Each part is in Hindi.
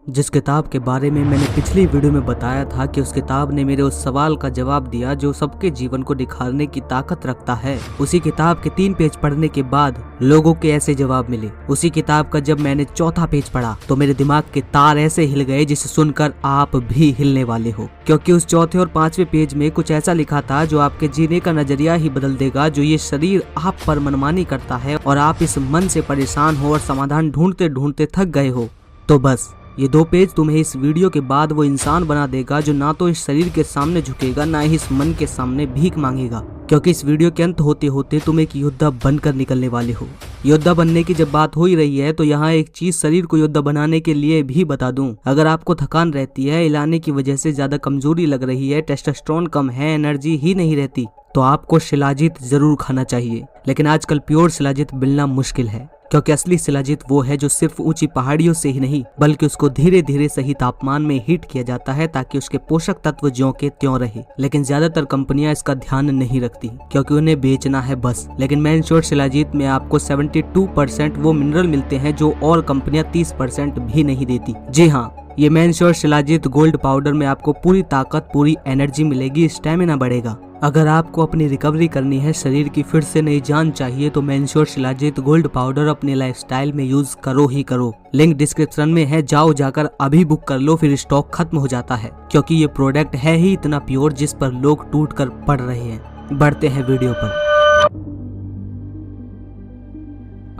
जिस किताब के बारे में मैंने पिछली वीडियो में बताया था कि उस किताब ने मेरे उस सवाल का जवाब दिया जो सबके जीवन को निखारने की ताकत रखता है। उसी किताब के 3 पेज पढ़ने के बाद लोगों के ऐसे जवाब मिले। उसी किताब का जब मैंने 4था पेज पढ़ा तो मेरे दिमाग के तार ऐसे हिल गए जिसे सुनकर आप भी हिलने वाले हो, क्योंकि उस 4थे और 5वें पेज में कुछ ऐसा लिखा था जो आपके जीने का नजरिया ही बदल देगा। जो ये शरीर आप पर मनमानी करता है और आप इस मन से परेशान हो और समाधान ढूंढते ढूंढते थक गए हो, तो बस ये 2 पेज तुम्हें इस वीडियो के बाद वो इंसान बना देगा जो ना तो इस शरीर के सामने झुकेगा ना ही इस मन के सामने भीख मांगेगा। क्योंकि इस वीडियो के अंत होते होते तुम एक योद्धा बनकर निकलने वाले हो। योद्धा बनने की जब बात हो ही रही है तो यहाँ एक चीज शरीर को योद्धा बनाने के लिए भी बता दूं। अगर आपको थकान रहती है, हिलाने की वजह से ज्यादा कमजोरी लग रही है, टेस्टोस्टेरोन कम है, एनर्जी ही नहीं रहती, तो आपको शिलाजीत जरूर खाना चाहिए। लेकिन आजकल प्योर शिलाजीत मिलना मुश्किल है, क्योंकि असली शिलाजीत वो है जो सिर्फ ऊंची पहाड़ियों से ही नहीं बल्कि उसको धीरे धीरे सही तापमान में हीट किया जाता है ताकि उसके पोषक तत्व ज्यों के त्यों रहे। लेकिन ज्यादातर कंपनियां इसका ध्यान नहीं रखती क्योंकि उन्हें बेचना है बस। लेकिन मैनश्योर शिलाजीत में आपको 72% वो मिनरल मिलते हैं जो और कंपनियां 30% भी नहीं देती। जी हाँ, ये मैनश्योर शिलाजीत गोल्ड पाउडर में आपको पूरी ताकत, पूरी एनर्जी मिलेगी, स्टेमिना बढ़ेगा। अगर आपको अपनी रिकवरी करनी है, शरीर की फिर से नई जान चाहिए, तो मैनश्योर शिलाजीत गोल्ड पाउडर अपने लाइफस्टाइल में यूज करो ही करो। लिंक डिस्क्रिप्शन में है, जाओ जाकर अभी बुक कर लो, फिर स्टॉक खत्म हो जाता है। क्योंकि ये प्रोडक्ट है ही इतना प्योर जिस पर लोग टूट कर पड़ रहे हैं। बढ़ते हैं वीडियो पर।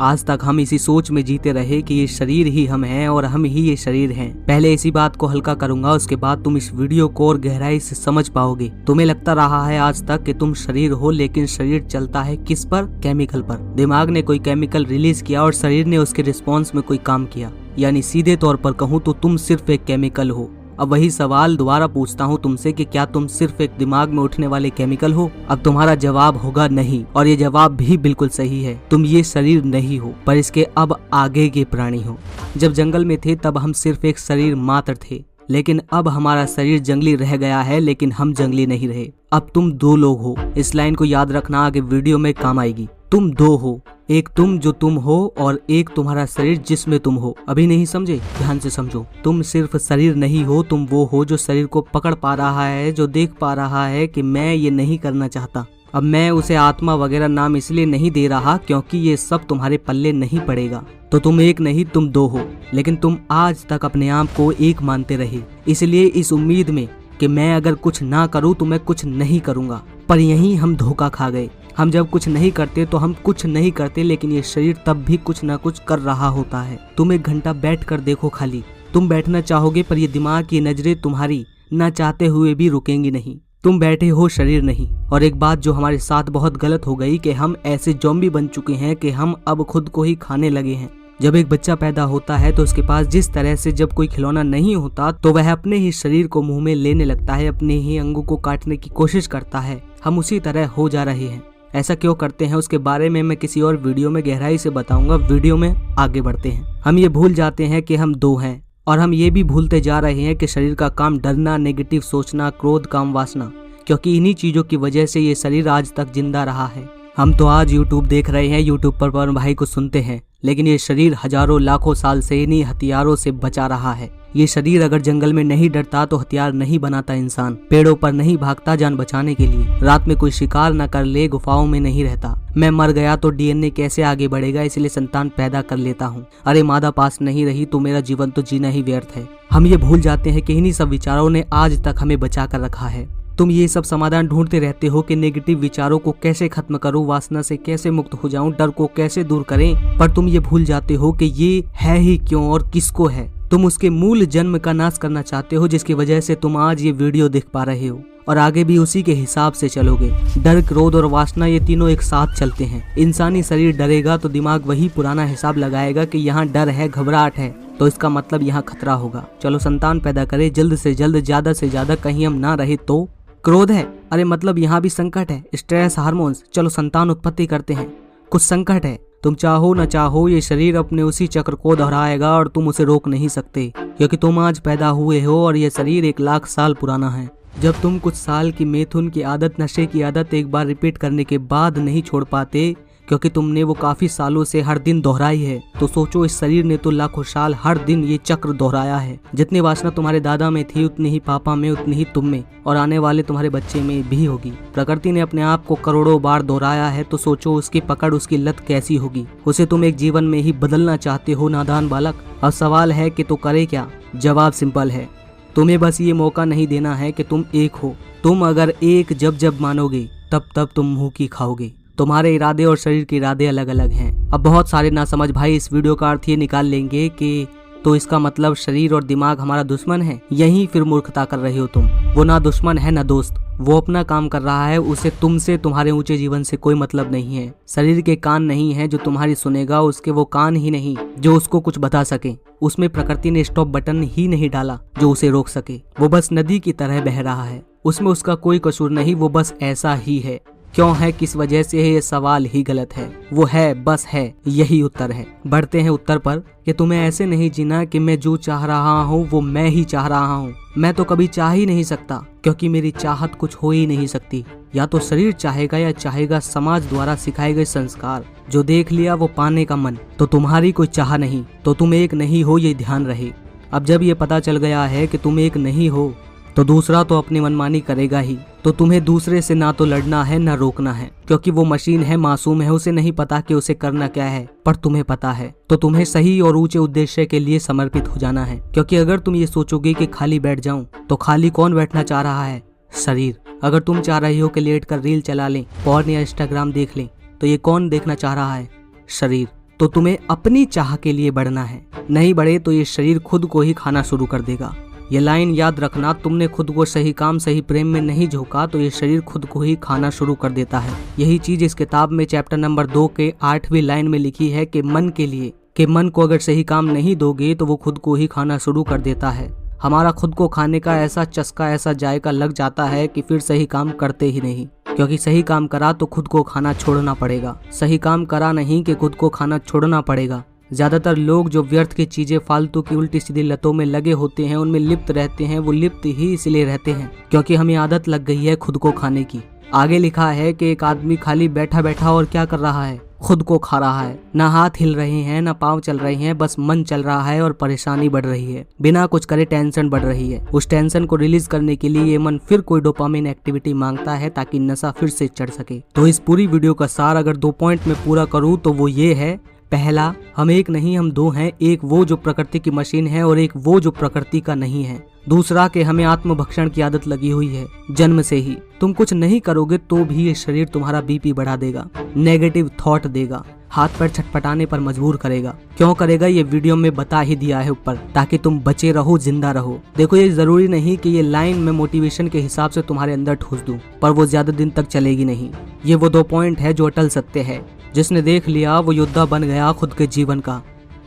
आज तक हम इसी सोच में जीते रहे कि ये शरीर ही हम हैं और हम ही ये शरीर हैं। पहले इसी बात को हल्का करूंगा, उसके बाद तुम इस वीडियो को और गहराई से समझ पाओगे। तुम्हें लगता रहा है आज तक कि तुम शरीर हो, लेकिन शरीर चलता है किस पर? केमिकल पर। दिमाग ने कोई केमिकल रिलीज किया और शरीर ने उसके रिस्पॉन्स में कोई काम किया। यानी सीधे तौर पर कहूँ तो तुम सिर्फ एक केमिकल हो। अब वही सवाल दोबारा पूछता हूँ तुमसे कि क्या तुम सिर्फ एक दिमाग में उठने वाले केमिकल हो? अब तुम्हारा जवाब होगा नहीं, और ये जवाब भी बिल्कुल सही है। तुम ये शरीर नहीं हो, पर इसके अब आगे के प्राणी हो। जब जंगल में थे तब हम सिर्फ एक शरीर मात्र थे, लेकिन अब हमारा शरीर जंगली रह गया है, लेकिन हम जंगली नहीं रहे। अब तुम 2 लोग हो। इस लाइन को याद रखना, आगे वीडियो में काम आएगी। तुम 2 हो, एक तुम जो तुम हो और एक तुम्हारा शरीर जिसमें तुम हो। अभी नहीं समझे? ध्यान से समझो। तुम सिर्फ शरीर नहीं हो, तुम वो हो जो शरीर को पकड़ पा रहा है, जो देख पा रहा है कि मैं ये नहीं करना चाहता। अब मैं उसे आत्मा वगैरह नाम इसलिए नहीं दे रहा क्योंकि ये सब तुम्हारे पल्ले नहीं पड़ेगा। तो तुम एक नहीं, तुम 2 हो, लेकिन तुम आज तक अपने आप को एक मानते रहे, इसलिए इस उम्मीद में कि मैं अगर कुछ ना करूँ तो मैं कुछ नहीं करूँगा। पर यहीं हम धोखा खा गए। हम जब कुछ नहीं करते तो हम कुछ नहीं करते, लेकिन ये शरीर तब भी कुछ ना कुछ कर रहा होता है। तुम 1 घंटा बैठ कर देखो खाली। तुम बैठना चाहोगे पर ये दिमाग की नजरें तुम्हारी ना चाहते हुए भी रुकेंगी नहीं। तुम बैठे हो, शरीर नहीं। और एक बात जो हमारे साथ बहुत गलत हो गई कि हम ऐसे ज़ॉम्बी बन चुके हैं कि हम अब खुद को ही खाने लगे हैं। जब एक बच्चा पैदा होता है तो उसके पास जिस तरह से जब कोई खिलौना नहीं होता तो वह अपने ही शरीर को मुंह में लेने लगता है, अपने ही अंगों को काटने की कोशिश करता है। हम उसी तरह हो जा रहे हैं। ऐसा क्यों करते हैं उसके बारे में मैं किसी और वीडियो में गहराई से बताऊंगा। वीडियो में आगे बढ़ते हैं। हम ये भूल जाते हैं कि हम 2 हैं, और हम ये भी भूलते जा रहे हैं कि शरीर का काम डरना, नेगेटिव सोचना, क्रोध, काम, वासना, क्योंकि इन्हीं चीजों की वजह से ये शरीर आज तक जिंदा रहा है। हम तो आज YouTube देख रहे हैं, YouTube पर पवन भाई को सुनते हैं, लेकिन ये शरीर हजारों लाखों साल से इन्हीं हथियारों से बचा रहा है। ये शरीर अगर जंगल में नहीं डरता तो हथियार नहीं बनाता इंसान, पेड़ों पर नहीं भागता जान बचाने के लिए, रात में कोई शिकार न कर ले, गुफाओं में नहीं रहता। मैं मर गया तो DNA कैसे आगे बढ़ेगा, इसलिए संतान पैदा कर लेता हूँ। अरे मादा पास नहीं रही तो मेरा जीवन तो जीना ही व्यर्थ है। हम ये भूल जाते हैं कि इन्हीं सब विचारों ने आज तक हमें बचा कर रखा है। तुम ये सब समाधान ढूंढते रहते हो कि नेगेटिव विचारों को कैसे खत्म करूं, वासना से कैसे मुक्त हो जाऊं, डर को कैसे दूर करें, पर तुम ये भूल जाते हो कि ये है ही क्यों और किसको है। तुम उसके मूल जन्म का नाश करना चाहते हो, जिसकी वजह से तुम आज ये वीडियो देख पा रहे हो, और आगे भी उसी के हिसाब से चलोगे। डर, क्रोध और वासना ये तीनों एक साथ चलते हैं। इंसानी शरीर डरेगा तो दिमाग वही पुराना हिसाब लगाएगा कि यहाँ डर है, घबराहट है, तो इसका मतलब यहाँ खतरा होगा। चलो संतान पैदा करे जल्द से जल्द, ज्यादा से ज्यादा, कहीं हम ना रहे तो। क्रोध है, अरे मतलब यहाँ भी संकट है, स्ट्रेस, हार्मोन्स, चलो संतान उत्पत्ति करते हैं। कुछ संकट है, तुम चाहो न चाहो ये शरीर अपने उसी चक्र को दोहराएगा और तुम उसे रोक नहीं सकते, क्योंकि तुम आज पैदा हुए हो और ये शरीर 1 लाख साल पुराना है। जब तुम कुछ साल की मैथुन की आदत, नशे की आदत एक बार रिपीट करने के बाद नहीं छोड़ पाते, क्योंकि तुमने वो काफी सालों से हर दिन दोहराई है। तो सोचो, इस शरीर ने तो लाखों साल हर दिन ये चक्र दोहराया है। जितनी वासना तुम्हारे दादा में थी उतनी ही पापा में, उतनी ही तुम में और आने वाले तुम्हारे बच्चे में भी होगी। प्रकृति ने अपने आप को करोड़ों बार दोहराया है, तो सोचो उसकी पकड़, उसकी लत कैसी होगी। उसे तुम एक जीवन में ही बदलना चाहते हो नादान बालक। अब सवाल है कि तो करे क्या? जवाब सिंपल है, तुम्हें बस ये मौका नहीं देना है कि तुम एक हो। तुम अगर एक जब मानोगे तब तब तुम मुंह की खाओगे। तुम्हारे इरादे और शरीर के इरादे अलग अलग हैं। अब बहुत सारे नासमझ भाई इस वीडियो का अर्थ ये निकाल लेंगे कि तो इसका मतलब शरीर और दिमाग हमारा दुश्मन है। यही फिर मूर्खता कर रहे हो तुम। वो ना दुश्मन है ना दोस्त, वो अपना काम कर रहा है। उसे तुमसे, तुम्हारे ऊंचे जीवन से कोई मतलब नहीं है। शरीर के कान नहीं है जो तुम्हारी सुनेगा, उसके वो कान ही नहीं जो उसको कुछ बता सके। उसमें प्रकृति ने स्टॉप बटन ही नहीं डाला जो उसे रोक सके। वो बस नदी की तरह बह रहा है, उसमें उसका कोई कसूर नहीं। वो बस ऐसा ही है। क्यों है, किस वजह से है, ये सवाल ही गलत है। वो है, बस है, यही उत्तर है। बढ़ते हैं उत्तर पर कि तुम्हें ऐसे नहीं जीना कि मैं जो चाह रहा हूँ वो मैं ही चाह रहा हूँ। मैं तो कभी चाह ही नहीं सकता, क्योंकि मेरी चाहत कुछ हो ही नहीं सकती। या तो शरीर चाहेगा या चाहेगा समाज द्वारा सिखाए गए संस्कार। जो देख लिया वो पाने का मन। तो तुम्हारी कोई चाह नहीं, तो तुम एक नहीं हो, ये ध्यान रहे। अब जब ये पता चल गया है कि तुम एक नहीं हो, तो दूसरा तो अपनी मनमानी करेगा ही। तो तुम्हें दूसरे से ना तो लड़ना है ना रोकना है, क्योंकि वो मशीन है, मासूम है। उसे नहीं पता कि उसे करना क्या है, पर तुम्हें पता है। तो तुम्हें सही और ऊंचे उद्देश्य के लिए समर्पित हो जाना है। क्योंकि अगर तुम ये सोचोगे कि खाली बैठ जाऊं, तो खाली कौन बैठना चाह रहा है? शरीर। अगर तुम चाह रही हो कि लेट कर रील चला लें, पॉर्न या इंस्टाग्राम देख लें, तो ये कौन देखना चाह रहा है? शरीर। तो तुम्हें अपनी चाह के लिए बढ़ना है। नहीं बढ़े तो ये शरीर खुद को ही खाना शुरू कर देगा। ये लाइन याद रखना, तुमने खुद को सही काम सही प्रेम में नहीं झोंका तो ये शरीर खुद को ही खाना शुरू कर देता है। यही चीज इस किताब में चैप्टर नंबर 2 के 8वीं लाइन में लिखी है कि मन के लिए, कि मन को अगर सही काम नहीं दोगे तो वो खुद को ही खाना शुरू कर देता है। हमारा खुद को खाने का ऐसा चस्का, ऐसा जायका लग जाता है कि फिर सही काम करते ही नहीं। क्योंकि सही काम करा तो खुद को खाना छोड़ना पड़ेगा। सही काम करा नहीं कि खुद को खाना छोड़ना पड़ेगा। ज्यादातर लोग जो व्यर्थ की चीजें, फालतू की उल्टी सीधी लतों में लगे होते हैं, उनमें लिप्त रहते हैं। वो लिप्त ही इसलिए रहते हैं क्योंकि हमें आदत लग गई है खुद को खाने की। आगे लिखा है कि एक आदमी खाली बैठा बैठा और क्या कर रहा है? खुद को खा रहा है। ना हाथ हिल रहे हैं, ना पाँव चल रहे हैं, बस मन चल रहा है और परेशानी बढ़ रही है। बिना कुछ करे टेंशन बढ़ रही है। उस टेंशन को रिलीज करने के लिए ये मन फिर कोई डोपामिन एक्टिविटी मांगता है ताकि नशा फिर से चढ़ सके। तो इस पूरी वीडियो का सार अगर 2 पॉइंट में पूरा करूँ तो वो ये है। पहला, हम एक नहीं, हम 2 हैं। एक वो जो प्रकृति की मशीन है और एक वो जो प्रकृति का नहीं है। दूसरा कि हमें आत्मभक्षण की आदत लगी हुई है जन्म से ही। तुम कुछ नहीं करोगे तो भी ये शरीर तुम्हारा बीपी बढ़ा देगा, नेगेटिव थॉट देगा, हाथ पैर छटपटाने पर मजबूर करेगा। क्यों करेगा ये वीडियो में बता ही दिया है ऊपर, ताकि तुम बचे रहो, जिंदा रहो। देखो, ये जरूरी नहीं कि ये लाइन में मोटिवेशन के हिसाब से तुम्हारे अंदर ठूस दूं, पर वो ज्यादा दिन तक चलेगी नहीं। ये वो 2 पॉइंट है जो अटल सत्य है। जिसने देख लिया वो योद्धा बन गया खुद के जीवन का।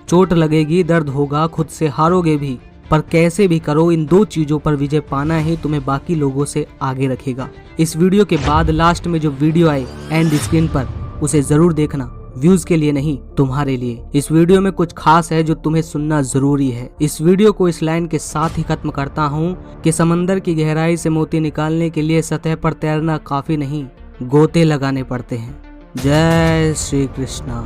चोट लगेगी, दर्द होगा, खुद से हारोगे भी, पर कैसे भी करो इन 2 चीजों पर विजय पाना ही तुम्हें बाकी लोगों से आगे रखेगा। इस वीडियो के बाद लास्ट में जो वीडियो आए एंड स्क्रीन पर, उसे जरूर देखना। व्यूज के लिए नहीं, तुम्हारे लिए। इस वीडियो में कुछ खास है जो तुम्हें सुनना जरूरी है। इस वीडियो को इस लाइन के साथ ही खत्म करता हूँ कि समंदर की गहराई से मोती निकालने के लिए सतह पर तैरना काफी नहीं, गोते लगाने पड़ते हैं। जय श्री कृष्णा।